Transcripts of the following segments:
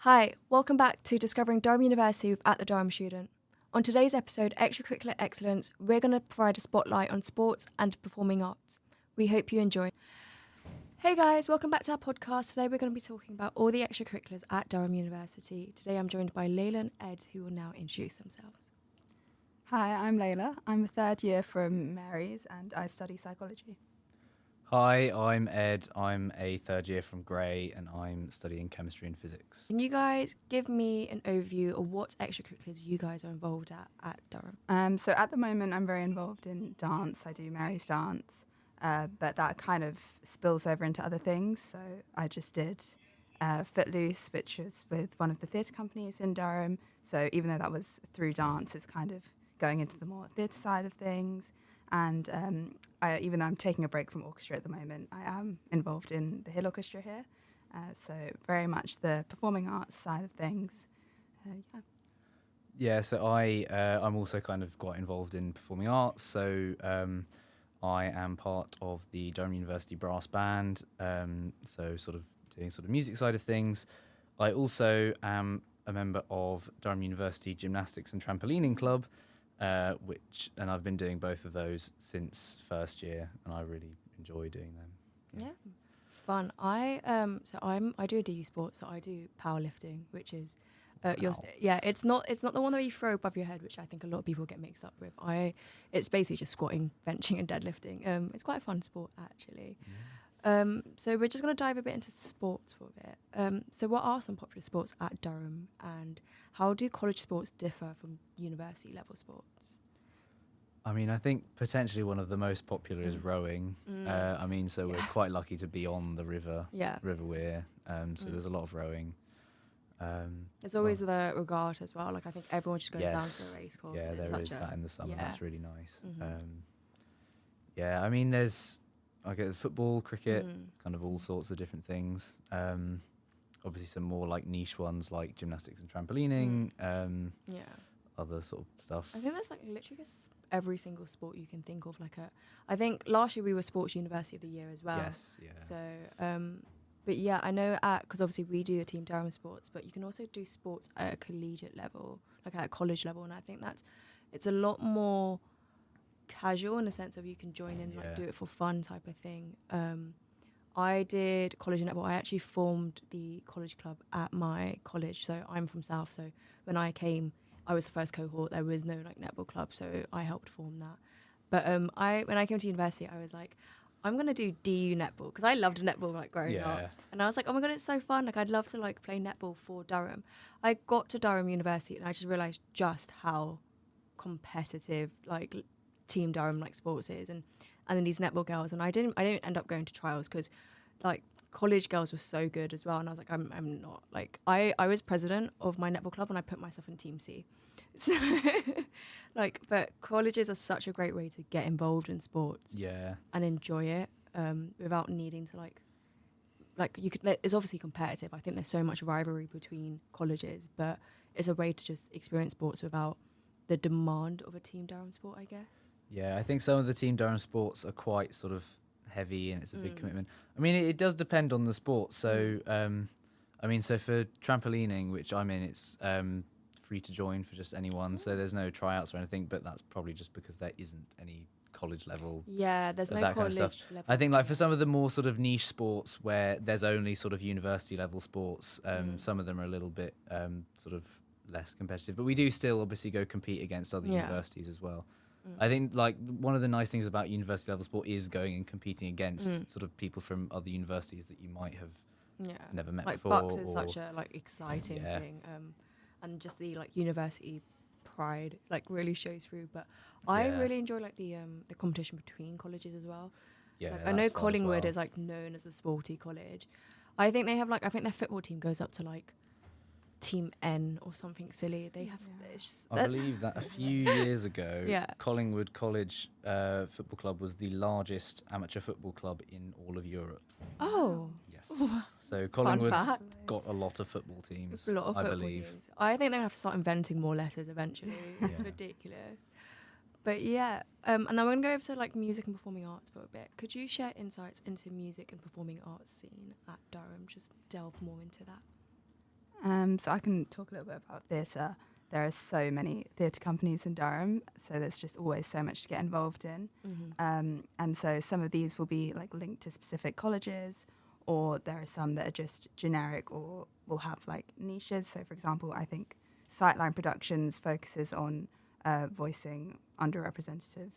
Hi, welcome back to Discovering Durham University with At the Durham Student. On today's episode, Extracurricular Excellence, we're going to provide a spotlight on sports and performing arts. We hope you enjoy. Hey guys, welcome back to our podcast. Today we're going to be talking about all the extracurriculars at Durham University. Today I'm joined by Layla and Ed, who will now introduce themselves. Hi, I'm Layla. I'm a third year from Mary's and I study psychology. Hi, I'm Ed. I'm a third year from Grey and I'm studying chemistry and physics. Can you guys give me an overview of what extracurriculars you guys are involved at Durham? So at the moment I'm very involved in dance. I do Mary's dance, but that kind of spills over into other things. So I just did Footloose, which was with one of the theatre companies in Durham. So even though that was through dance, it's kind of going into the more theatre side of things. And even though I'm taking a break from orchestra at the moment, I am involved in the Hill Orchestra here. So very much the performing arts side of things. Yeah, so I'm also kind of quite involved in performing arts. So I am part of the Durham University Brass Band, so sort of doing sort of music side of things. I also am a member of Durham University Gymnastics and Trampolining Club, and I've been doing both of those since first year, and I really enjoy doing them. Yeah, fun. I do a DU sport, so I do powerlifting, which is it's not the one that you throw above your head, which I think a lot of people get mixed up with. It's basically just squatting, benching, and deadlifting. It's quite a fun sport actually. So we're just going to dive a bit into sports for a bit. So what are some popular sports at Durham, and how do college sports differ from university level sports? I mean, I think potentially one of the most popular is rowing. We're quite lucky to be on the river, River Weir. So there's a lot of rowing. There's always the regatta as well. Like I think everyone just goes down to the race course. Yeah, there is that in the summer. Yeah. That's really nice. There's football, cricket, kind of all sorts of different things. Obviously some more like niche ones like gymnastics and trampolining. Other sort of stuff. I think there's like literally every single sport you can think of. I think last year we were Sports University of the Year as well. Yes, yeah. So, but yeah, I know because obviously we do a Team Durham sports, but you can also do sports at a collegiate level, like at a college level, and I think it's a lot more casual in the sense of you can join in, do it for fun type of thing. I did college netball. I actually formed the college club at my college. So I'm from South. So when I came, I was the first cohort. There was no netball club, so I helped form that. But when I came to university, I was like, I'm gonna do DU netball because I loved netball growing up, and I was like, oh my god, it's so fun! I'd love to play netball for Durham. I got to Durham University and I just realised just how competitive Team Durham sports is, and then these netball girls, and I didn't end up going to trials because college girls were so good as well, and I was like, I'm not I was president of my netball club and I put myself in Team C. So but colleges are such a great way to get involved in sports and enjoy it without needing to you could it's obviously competitive. I think there's so much rivalry between colleges, but it's a way to just experience sports without the demand of a Team Durham sport, I guess. Yeah, I think some of the Team Durham sports are quite sort of heavy and it's a big commitment. I mean, it does depend on the sport. So, so for trampolining, which I'm in, it's free to join for just anyone. So there's no tryouts or anything, but that's probably just because there isn't any college level. Yeah, there's no college kind of stuff. level. I think for some of the more sort of niche sports where there's only sort of university level sports, some of them are a little bit sort of less competitive. But we do still obviously go compete against other universities as well. I think one of the nice things about university level sport is going and competing against sort of people from other universities that you might have never met before. Bucks is such a exciting thing, and just the university pride really shows through. But I really enjoy the competition between colleges as well. Yeah, I know Collingwood is known as a sporty college. I think they have I think their football team goes up to Team N or something silly. They have. I believe that a few years ago, Collingwood College Football Club was the largest amateur football club in all of Europe. Oh. Yes. So Collingwood's got a lot of football teams. A lot of football teams. I think they're gonna have to start inventing more letters eventually. It's ridiculous. But and then we're gonna go over to music and performing arts for a bit. Could you share insights into music and performing arts scene at Durham? Just delve more into that. So I can talk a little bit about theatre. There are so many theatre companies in Durham, so there's just always so much to get involved in. And so some of these will be like linked to specific colleges, or there are some that are just generic or will have like niches. So for example, I think Sightline Productions focuses on voicing underrepresented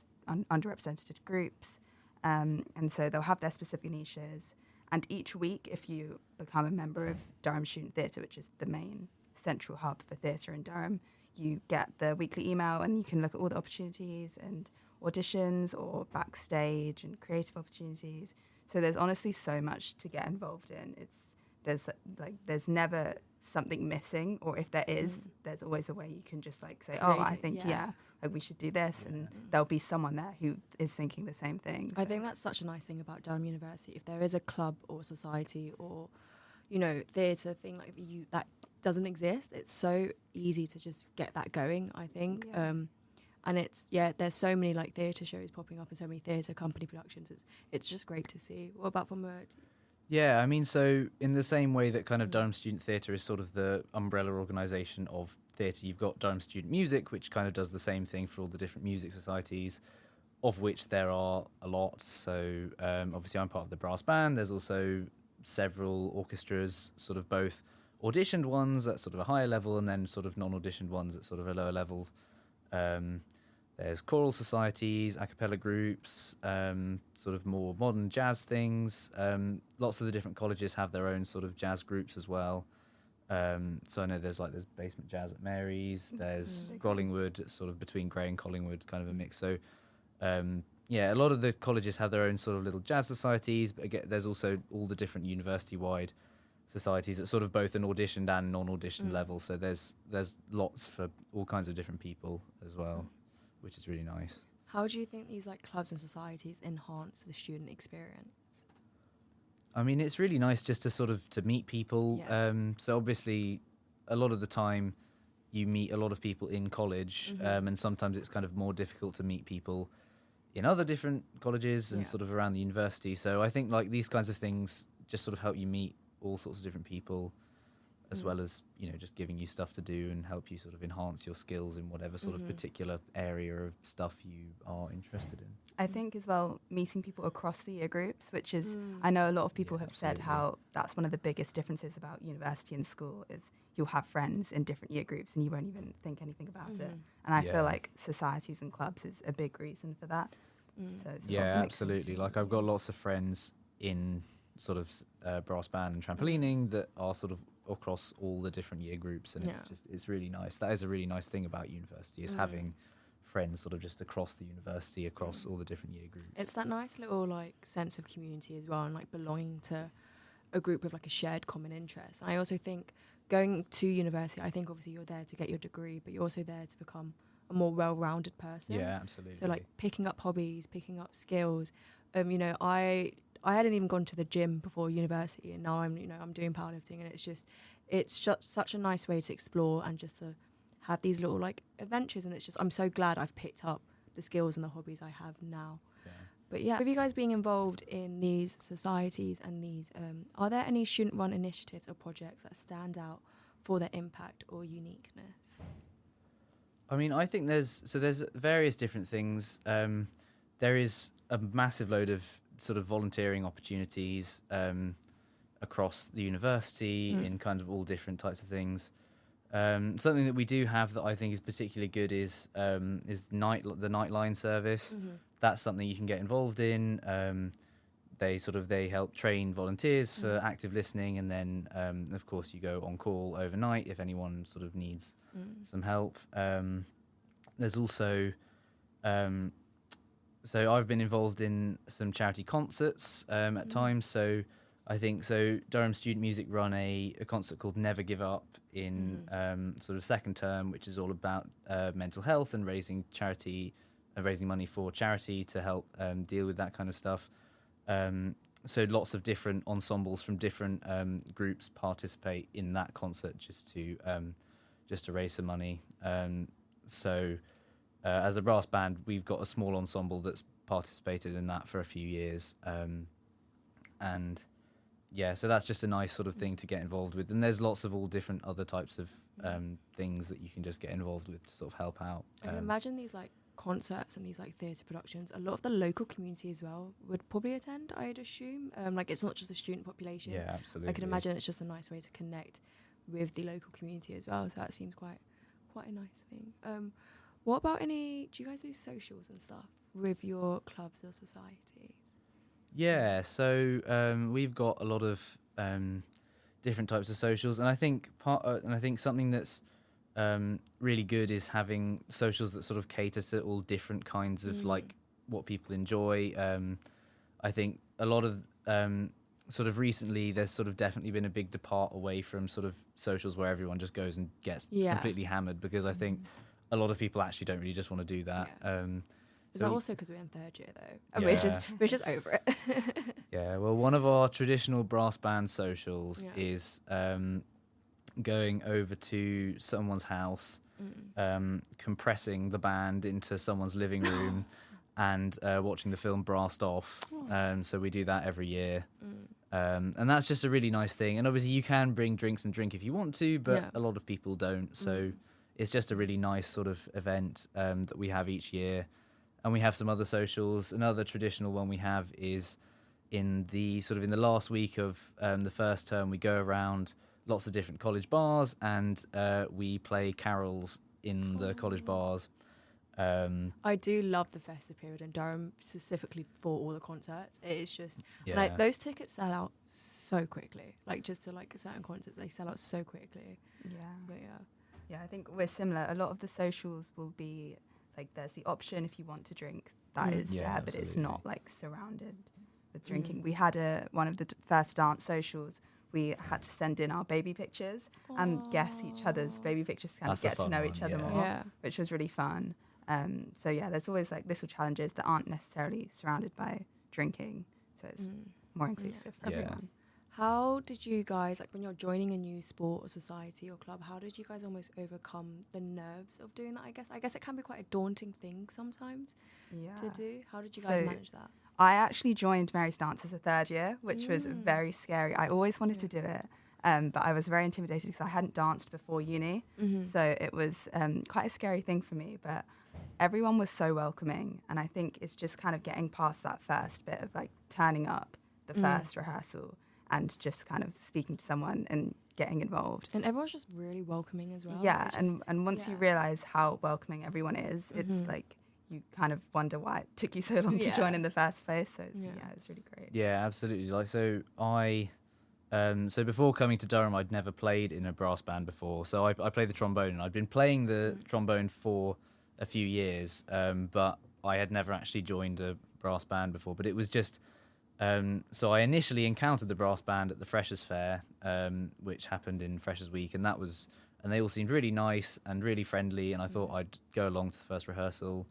groups. And so they'll have their specific niches. And each week, if you become a member of Durham Student Theatre, which is the main central hub for theatre in Durham, you get the weekly email and you can look at all the opportunities and auditions or backstage and creative opportunities. So there's honestly so much to get involved in. There's never something missing, or if there is, there's always a way you can just like say, I think like we should do this, and there'll be someone there who is thinking the same thing. So. I think that's such a nice thing about Durham University. If there is a club or society or, you know, theatre thing like that doesn't exist, it's so easy to just get that going, I think. And there's so many like theatre shows popping up and so many theatre company productions. It's just great to see. What about from Yeah, I mean, so in the same way that kind of Durham Student Theatre is sort of the umbrella organisation of theatre, you've got Durham Student Music, which kind of does the same thing for all the different music societies, of which there are a lot. So obviously I'm part of the brass band. There's also several orchestras, sort of both auditioned ones at sort of a higher level and then sort of non-auditioned ones at sort of a lower level. There's choral societies, a cappella groups, sort of more modern jazz things. Lots of the different colleges have their own sort of jazz groups as well. So I know there's Basement Jazz at Mary's, there's Grollingwood, sort of between Grey and Collingwood, kind of a mix. So a lot of the colleges have their own sort of little jazz societies, but again, there's also all the different university-wide societies at sort of both an auditioned and non-auditioned level. So there's lots for all kinds of different people as well, which is really nice. How do you think these like clubs and societies enhance the student experience? I mean, it's really nice just to sort of to meet people. So obviously, a lot of the time, you meet a lot of people in college, and sometimes it's kind of more difficult to meet people in other different colleges and sort of around the university. So I think like these kinds of things just sort of help you meet all sorts of different people, as well as, you know, just giving you stuff to do and help you sort of enhance your skills in whatever sort of particular area of stuff you are interested in. I think as well, meeting people across the year groups, which is, I know a lot of people have said how that's one of the biggest differences about university and school is you'll have friends in different year groups and you won't even think anything about it. And I feel like societies and clubs is a big reason for that. So it's absolutely. Like I've got lots of friends in sort of brass band and trampolining that are sort of across all the different year groups, and it's really nice. That is a really nice thing about university, is having friends sort of just across the university, across all the different year groups. It's that nice little like sense of community as well, and like belonging to a group with like a shared common interest. And I also think going to university, I think obviously you're there to get your degree, but you're also there to become a more well-rounded person. Yeah, absolutely. So like picking up hobbies, picking up skills. You know, I hadn't even gone to the gym before university, and now I'm doing powerlifting, and it's just such a nice way to explore and just to have these little like adventures. And it's just, I'm so glad I've picked up the skills and the hobbies I have now. But yeah, with you guys being involved in these societies and these, are there any student-run initiatives or projects that stand out for their impact or uniqueness? I mean, I think there's various different things. There is a massive load of sort of volunteering opportunities across the university in kind of all different types of things. Something that we do have that I think is particularly good is the Nightline service. That's something you can get involved in. They help train volunteers for active listening, and then of course you go on call overnight if anyone sort of needs some help. There's also so I've been involved in some charity concerts at times. So I think Durham Student Music run a concert called Never Give Up in sort of second term, which is all about mental health and raising money for charity to help deal with that kind of stuff. So lots of different ensembles from different groups participate in that concert just to raise some money. As a brass band, we've got a small ensemble that's participated in that for a few years, and so that's just a nice sort of thing to get involved with. And there's lots of all different other types of things that you can just get involved with to sort of help out. I can imagine these like concerts and these like theatre productions, a lot of the local community as well would probably attend, I'd assume. Like it's not just the student population. Yeah, absolutely. I can imagine it's just a nice way to connect with the local community as well. So that seems quite a nice thing. What about do you guys do socials and stuff with your clubs or societies? Yeah, so we've got a lot of different types of socials, and I think something that's really good is having socials that sort of cater to all different kinds of like what people enjoy. I think a lot of sort of recently there's sort of definitely been a big depart away from sort of socials where everyone just goes and gets completely hammered, because I think a lot of people actually don't really just want to do that. Is that also because we're in third year though? And we're just over it. Yeah, well, one of our traditional brass band socials is going over to someone's house, compressing the band into someone's living room and watching the film Brassed Off. So we do that every year. And that's just a really nice thing. And obviously you can bring drinks and drink if you want to, but a lot of people don't. So it's just a really nice sort of event that we have each year. And we have some other socials. Another traditional one we have is in the last week of the first term, we go around lots of different college bars and we play carols in the college bars. I do love the festive period in Durham, specifically for all the concerts. It is just like those tickets sell out so quickly. Like just to like certain concerts, they sell out so quickly. I think we're similar. A lot of the socials will be like there's the option if you want to drink that is there, absolutely. but it's not like surrounded with drinking. We had one of the first dance socials. We had to send in our baby pictures and guess each other's baby pictures to kind of get to know each other more, which was really fun. There's always like little challenges that aren't necessarily surrounded by drinking, so it's more inclusive for everyone. How did you guys, like when you're joining a new sport or society or club, how did you guys almost overcome the nerves of doing that, I guess it can be quite a daunting thing sometimes to do. How did you guys manage that? I actually joined Mary's Dance as a third year, which was very scary. I always wanted to do it, but I was very intimidated because I hadn't danced before uni. So it was quite a scary thing for me, but everyone was so welcoming. And I think it's just kind of getting past that first bit of like turning up the first rehearsal and just kind of speaking to someone and getting involved. And everyone's just really welcoming as well. Yeah, and once you realise how welcoming everyone is, it's like you kind of wonder why it took you so long to join in the first place. So it's really great. Yeah, absolutely. Like so so before coming to Durham, I'd never played in a brass band before. So I played the trombone, and I'd been playing the trombone for a few years, but I had never actually joined a brass band before. But it was just so I initially encountered the brass band at the Freshers' Fair, which happened in Freshers' Week, and they all seemed really nice and really friendly, and I thought I'd go along to the first rehearsal,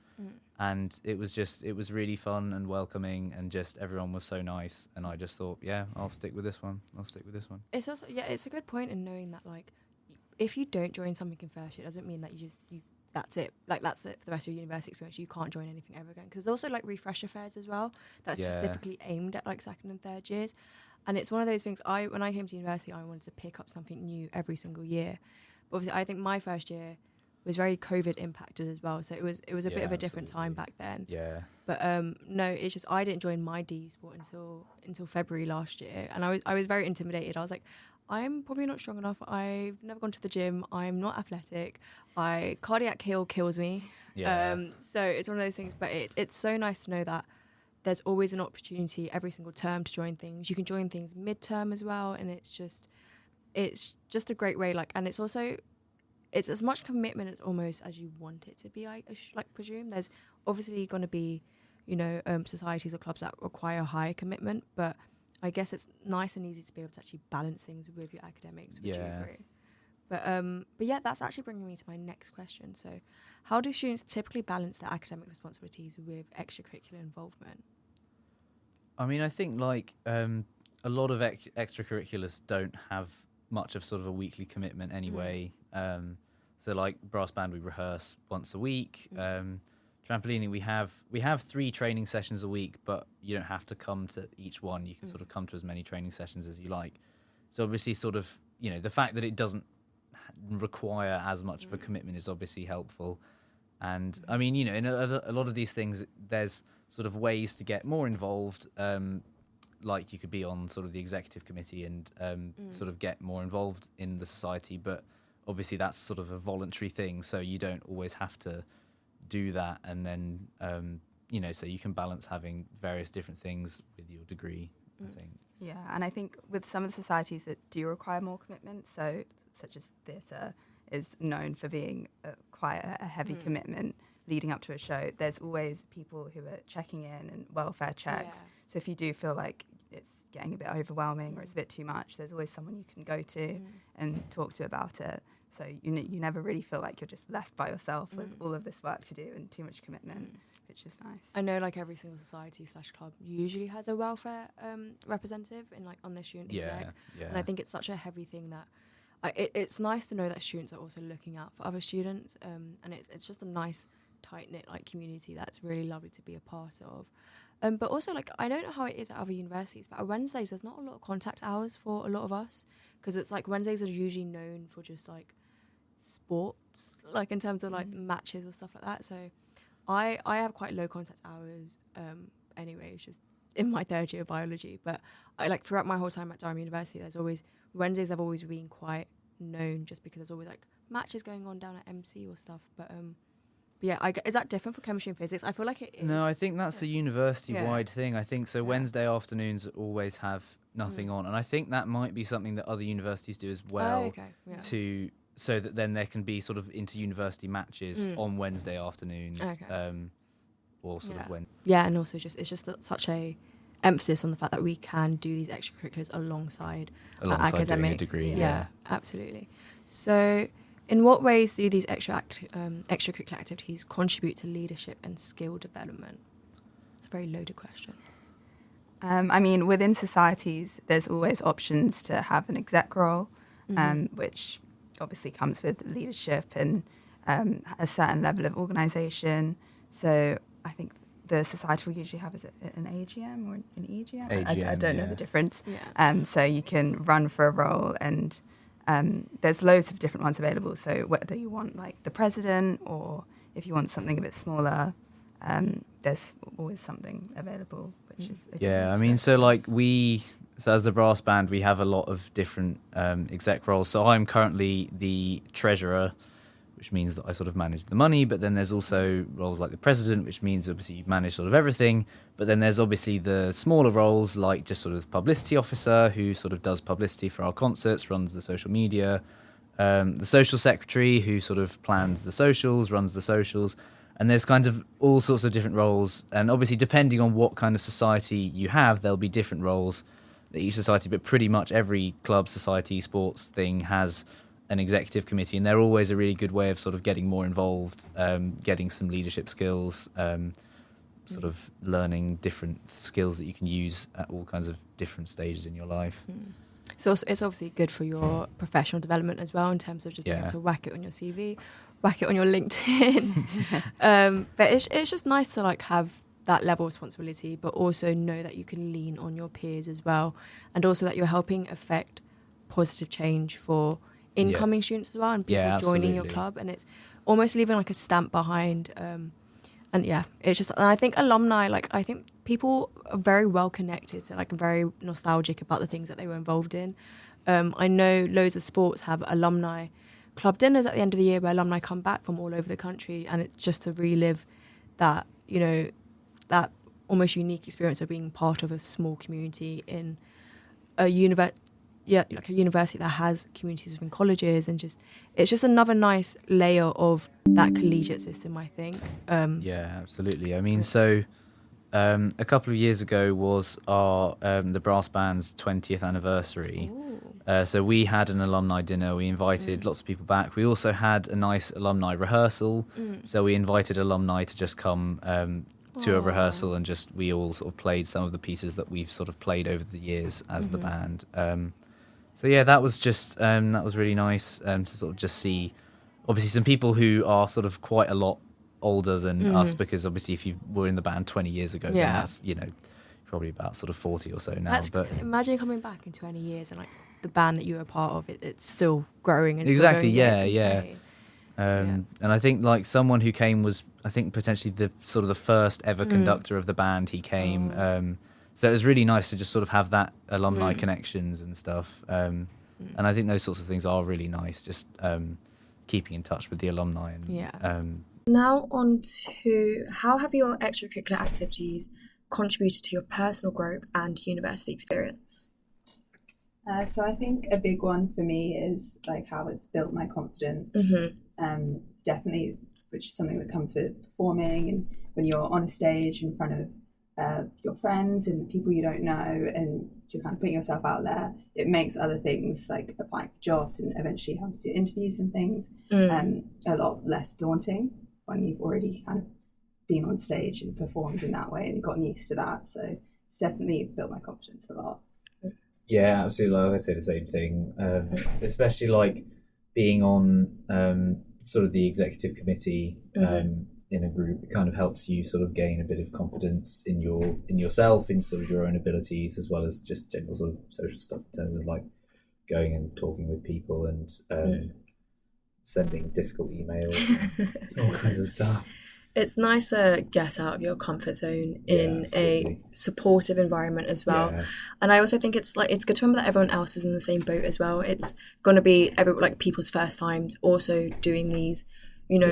and it was really fun and welcoming, and just everyone was so nice, and I just thought, I'll stick with this one. It's also it's a good point in knowing that like if you don't join something in first year, it doesn't mean that you that's it. Like that's it for the rest of your university experience. You can't join anything ever again, because there's also like refresher fairs as well that's specifically aimed at like second and third years, and it's one of those things. When I came to university, I wanted to pick up something new every single year. But obviously, I think my first year was very COVID impacted as well, so it was a bit of a different time back then. Yeah. But no, it's just I didn't join my DU sport until February last year, and I was very intimidated. I was like, I'm probably not strong enough. I've never gone to the gym. I'm not athletic. Cardiac kill kills me. Yeah. So it's one of those things. But it's so nice to know that there's always an opportunity every single term to join things. You can join things mid-term as well, and it's just a great way. Like, and it's as much commitment as you want it to be. I presume there's obviously going to be, societies or clubs that require higher commitment, but I guess it's nice and easy to be able to actually balance things with your academics. Would you agree? But that's actually bringing me to my next question. So, how do students typically balance their academic responsibilities with extracurricular involvement? I mean, I think like a lot of extracurriculars don't have much of sort of a weekly commitment anyway. So like brass band, we rehearse once a week. trampolining, we have 3 training sessions a week, but you don't have to come to each one. You can sort of come to as many training sessions as you like. So obviously, sort of, you know, the fact that it doesn't require as much of a commitment is obviously helpful. And I mean, you know, in a lot of these things, there's sort of ways to get more involved. Like you could be on sort of the executive committee and sort of get more involved in the society, but obviously that's sort of a voluntary thing, so you don't always have to do that. And then you know, so you can balance having various different things with your degree, I think. Yeah, and I think with some of the societies that do require more commitment, so such as theatre is known for being quite a heavy commitment leading up to a show, there's always people who are checking in and welfare checks. So if you do feel like it's getting a bit overwhelming or it's a bit too much, there's always someone you can go to and talk to about it. So you never really feel like you're just left by yourself with all of this work to do and too much commitment, which is nice. I know, like, every single society / club usually has a welfare representative in, like, on their student exec. And I think it's such a heavy thing that it's nice to know that students are also looking out for other students, and it's just a nice tight-knit, like, community that's really lovely to be a part of. But also, like, I don't know how it is at other universities, but at Wednesdays there's not a lot of contact hours for a lot of us, because it's like Wednesdays are usually known for just, like, sports, like, in terms of, like, matches or stuff like that. So I have quite low contact hours anyway. It's just in my third year of biology, but I, like, throughout my whole time at Durham University, there's always Wednesdays have always been quite known, just because there's always, like, matches going on down at MC or stuff. But yeah, is that different for chemistry and physics? I feel like it is. No, I think that's a university-wide thing. I think so. Wednesday afternoons always have nothing on, and I think that might be something that other universities do as well. So that then there can be sort of inter-university matches on Wednesday afternoons, or sort of when. Yeah, and also it's just such a emphasis on the fact that we can do these extracurriculars alongside academics. Doing a degree. Yeah, absolutely. So, in what ways do these extracurricular activities contribute to leadership and skill development? It's a very loaded question. I mean, within societies, there's always options to have an exec role, which obviously comes with leadership and a certain level of organisation. So I think the society will usually have, is it an AGM or an EGM? I don't know the difference. So you can run for a role, and there's loads of different ones available. So whether you want, like, the president, or if you want something a bit smaller, there's always something available, which is a good I mean, so like so as the brass band, we have a lot of different exec roles. So I'm currently the treasurer, which means that I sort of manage the money, but then there's also roles like the president, which means obviously you manage sort of everything. But then there's obviously the smaller roles, like just sort of publicity officer, who sort of does publicity for our concerts, runs the social media, the social secretary, who sort of plans the socials, runs the socials. And there's kind of all sorts of different roles. And obviously, depending on what kind of society you have, there'll be different roles at each society. But pretty much every club, society, sports thing has an executive committee, and they're always a really good way of sort of getting more involved, getting some leadership skills, sort of learning different skills that you can use at all kinds of different stages in your life. So it's obviously good for your professional development as well, in terms of just being able to whack it on your CV, whack it on your LinkedIn. But it's just nice to, like, have that level of responsibility, but also know that you can lean on your peers as well, and also that you're helping affect positive change for incoming students as well, and people joining your club, and it's almost leaving, like, a stamp behind. And it's just, and I think alumni, like, I think people are very well connected, so, like, very nostalgic about the things that they were involved in. I know loads of sports have alumni club dinners at the end of the year where alumni come back from all over the country, and it's just to relive that, you know, that almost unique experience of being part of a small community in a like a university that has communities within colleges, and just it's just another nice layer of that collegiate system, I think. Absolutely. I mean, so a couple of years ago was our the brass band's 20th anniversary. So we had an alumni dinner. We invited lots of people back. We also had a nice alumni rehearsal. So we invited alumni to just come to a rehearsal, and just we all sort of played some of the pieces that we've sort of played over the years as the band. So that was just that was really nice to sort of just see, obviously, some people who are sort of quite a lot older than us, because obviously if you were in the band 20 years ago, then Yeah. that's, you know, probably about sort of 40 or so now. That's, but imagine coming back in 20 years and like the band that you were a part of, it's still growing and Exactly, still going, yeah. it's insane. And I think like someone who came was, I think, potentially the sort of the first ever conductor of the band. He came, so it was really nice to just sort of have that alumni connections and stuff. And I think those sorts of things are really nice, just keeping in touch with the alumni. And, Now on to, how have your extracurricular activities contributed to your personal growth and university experience? So I think a big one for me is like how it's built my confidence. Definitely, which is something that comes with performing, and when you're on a stage in front of your friends and people you don't know, and you're kind of putting yourself out there, it makes other things like applying for jobs and eventually having to do interviews and things a lot less daunting when you've already kind of been on stage and performed in that way and gotten used to that. So it's definitely built my confidence a lot. Yeah, absolutely. Like I say the same thing, especially like being on sort of the executive committee in a group. It kind of helps you sort of gain a bit of confidence in yourself, in sort of your own abilities, as well as just general sort of social stuff in terms of like going and talking with people and sending difficult emails, all kinds of stuff. It's nice to get out of your comfort zone in a supportive environment as well. Yeah. And I also think it's good to remember that everyone else is in the same boat as well. It's going to be people's first times also doing these,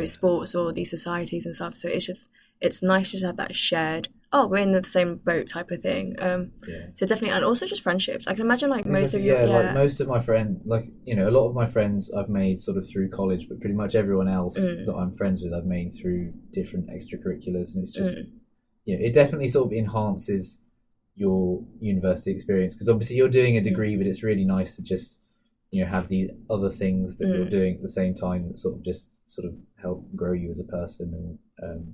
sports or these societies and stuff. So it's nice to just have that shared, we're in the same boat type of thing. So definitely, and also just friendships. I can imagine like most of your like most of my friends, like a lot of my friends I've made sort of through college, but pretty much everyone else that I'm friends with I've made through different extracurriculars, and it's just it definitely sort of enhances your university experience, because obviously you're doing a degree, but it's really nice to just have these other things that you're doing at the same time that sort of help grow you as a person. And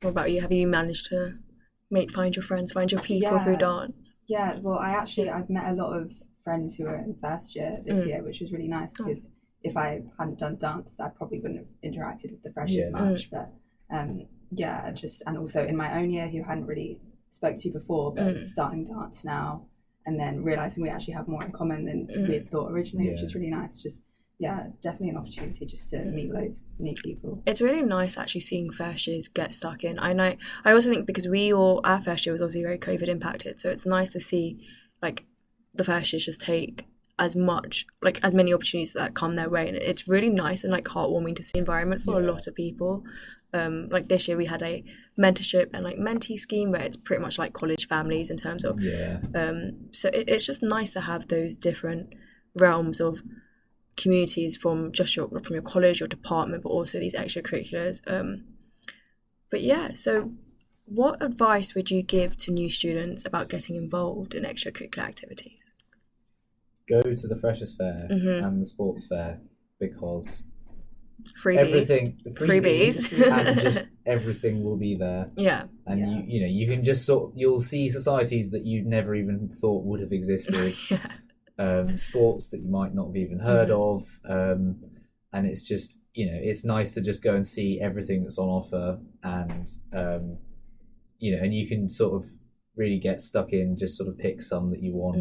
What about you? Have you managed to find your friends, find your people through dance? Yeah, well, I've met a lot of friends who are in first year this year, which was really nice, because if I hadn't done dance, I probably wouldn't have interacted with the freshers much. But and also in my own year, who hadn't really spoke to before, but starting dance now, and then realising we actually have more in common than we had thought originally, which is really nice. Definitely an opportunity just to meet loads of new people. It's really nice actually seeing first years get stuck in. I also think because our first year was obviously very COVID impacted, so it's nice to see like the first years just take as many opportunities that come their way, and it's really nice and like heartwarming to see environment for a lot of people. Like this year we had a mentorship and like mentee scheme where it's pretty much like college families in terms of so it's just nice to have those different realms of communities from your college, your department, but also these extracurriculars. So what advice would you give to new students about getting involved in extracurricular activities? Go to the Freshers' Fair and the Sports Fair, because freebies and just everything will be there. And you can just you'll see societies that you'd never even thought would have existed. Sports that you might not have even heard of, and it's just it's nice to just go and see everything that's on offer, and and you can sort of really get stuck in, just sort of pick some that you want,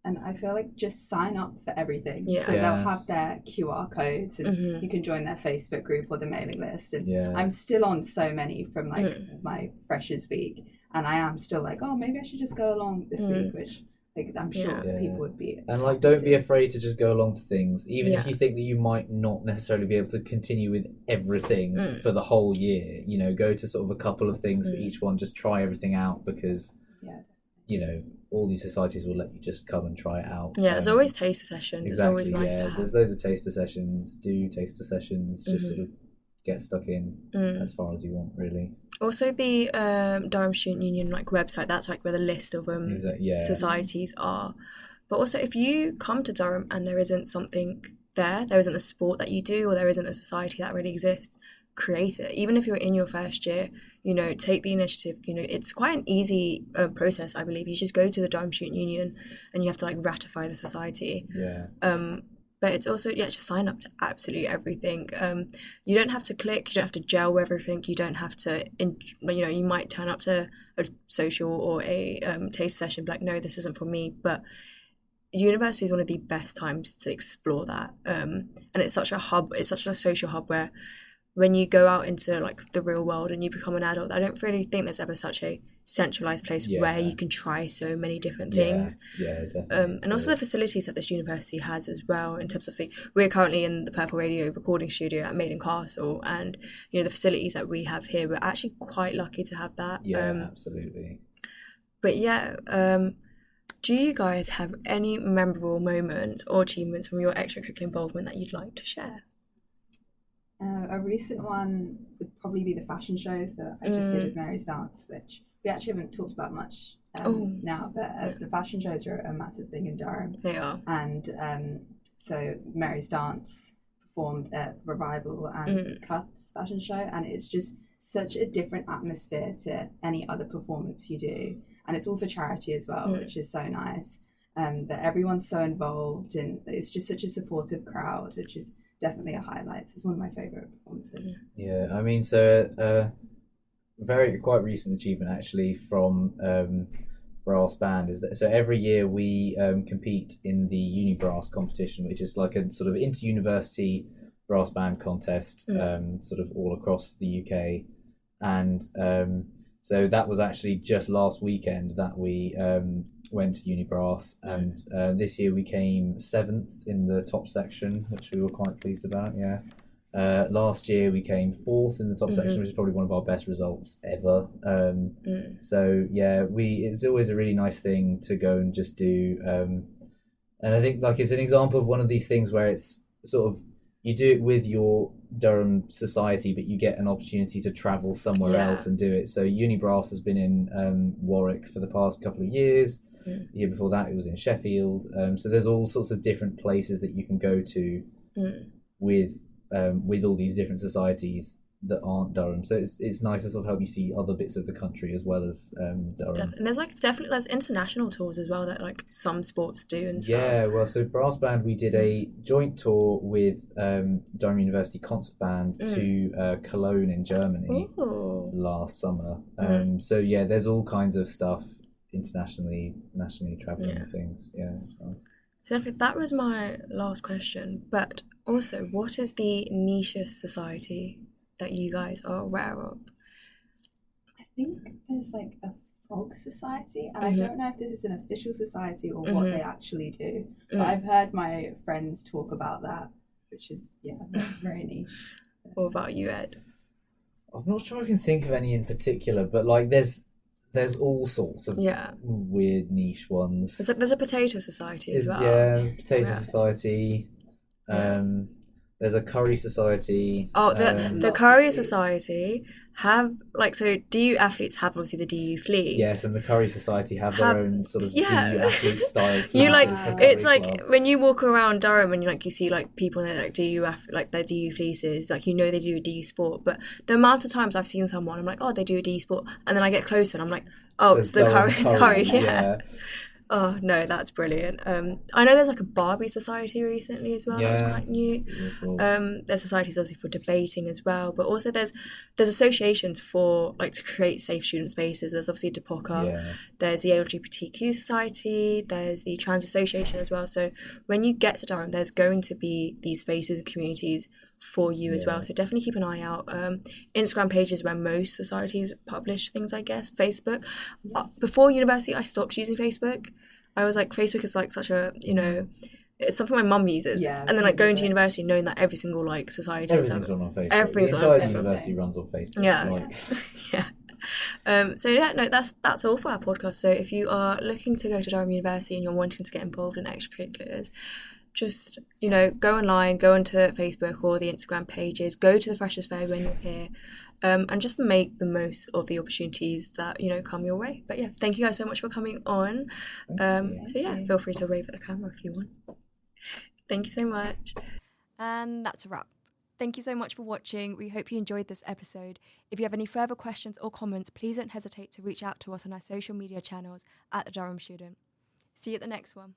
and I feel like just sign up for everything. So they'll have their QR codes, and you can join their Facebook group or the mailing list. And I'm still on so many from like my Freshers Week, and I am still like, maybe I should just go along this week, which like I'm sure people would be. And like, don't be afraid to just go along to things, even if you think that you might not necessarily be able to continue with everything for the whole year. Go to sort of a couple of things for each one. Just try everything out, because all these societies will let you just come and try it out. There's always taster sessions. Exactly, it's always nice to have. There's loads of taster sessions. Do taster sessions. Just sort of get stuck in as far as you want, really. Also, the Durham Student Union website, that's where the list of societies are. But also, if you come to Durham and there isn't something there isn't a sport that you do, or there isn't a society that really exists, create it. Even if you're in your first year, take the initiative. It's quite an easy process, I believe. You just go to the Durham Student Union and you have to ratify the society. but it's also, just sign up to absolutely everything. You don't have to click, you don't have to gel with everything, you don't have to, you might turn up to a social or a taste session, be like, no, this isn't for me, but university is one of the best times to explore that. And it's such a hub, it's such a social hub where when you go out into like the real world and you become an adult, I don't really think there's ever such a centralized place where you can try so many different things. Yeah, definitely. And also the facilities that this university has as well, in terms of, we're currently in the Purple Radio recording studio at Maiden Castle, and the facilities that we have here, we're actually quite lucky to have that. Absolutely. But do you guys have any memorable moments or achievements from your extracurricular involvement that you'd like to share? A recent one would probably be the fashion shows that I just did with Mary's Dance, which we actually haven't talked about much now, but the fashion shows are a massive thing in Durham. They are. And so Mary's Dance performed at Revival and Cuts fashion show, and it's just such a different atmosphere to any other performance you do. And it's all for charity as well, which is so nice. But everyone's so involved, and it's just such a supportive crowd, which is definitely a highlight. It's one of my favourite performances. Yeah, I mean, so quite recent achievement actually from brass band is that, so every year we compete in the Uni Brass competition, which is like a sort of inter-university brass band contest, sort of all across the UK. And so that was actually just last weekend that we went to Uni Brass, and this year we came 7th in the top section, which we were quite pleased about. Last year we came 4th in the top section, which is probably one of our best results ever. So it's always a really nice thing to go and just do, and I think like it's an example of one of these things where it's sort of, you do it with your Durham society, but you get an opportunity to travel somewhere else and do it. So Uni Brass has been in Warwick for the past couple of years. The year before that it was in Sheffield. So there's all sorts of different places that you can go to with all these different societies that aren't Durham. So it's nice to sort of help you see other bits of the country as well as Durham. And there's there's international tours as well that like some sports do and stuff. Yeah, well, so brass band, we did a joint tour with Durham University Concert Band to Cologne in Germany last summer. So yeah, there's all kinds of stuff internationally, nationally, traveling things. Yeah, so that was my last question. But also, what is the nichest society that you guys are aware of? I think there's like a frog society, and I don't know if this is an official society or what they actually do, but I've heard my friends talk about that, which is very niche. What about you, Ed? I'm not sure I can think of any in particular, but like there's all sorts of weird niche ones. There's a potato society as well. Yeah, potato society. There's a curry society. Oh, the curry society have so DU athletes have obviously the DU fleece. Yes, and the curry society have their own sort of DU athlete style. You it's like club. When you walk around Durham and you see like people in like DU their DU fleeces, like they do a DU sport. But the amount of times I've seen someone, I'm like, oh, they do a DU sport, and then I get closer and I'm like, oh, it's the curry. Yeah. Oh no, that's brilliant. I know there's like a Barbie society recently as well. That was quite new. Cool. There's societies obviously for debating as well, but also there's associations for like to create safe student spaces. There's obviously DePoca, there's the LGBTQ society, there's the Trans Association as well. So when you get to Durham, there's going to be these spaces and communities for you as well. So definitely keep an eye out. Instagram pages where most societies publish things, I guess. Facebook. Before university, I stopped using Facebook. I was like, Facebook is like such a, it's something my mum uses. Yeah, and then like going to university, knowing that every single like society everything's on Facebook. Everything's on Facebook. University runs on Facebook. Yeah. Yeah. That's all for our podcast. So if you are looking to go to Durham University and you're wanting to get involved in extracurriculars, just go online, go onto Facebook or the Instagram pages, go to the Freshers Fair when you're here, and just make the most of the opportunities that come your way. But thank you guys so much for coming on. Feel free to wave at the camera if you want. Thank you so much. And that's a wrap. Thank you so much for watching. We hope you enjoyed this episode. If you have any further questions or comments, please don't hesitate to reach out to us on our social media channels at The Durham Student. See you at the next one.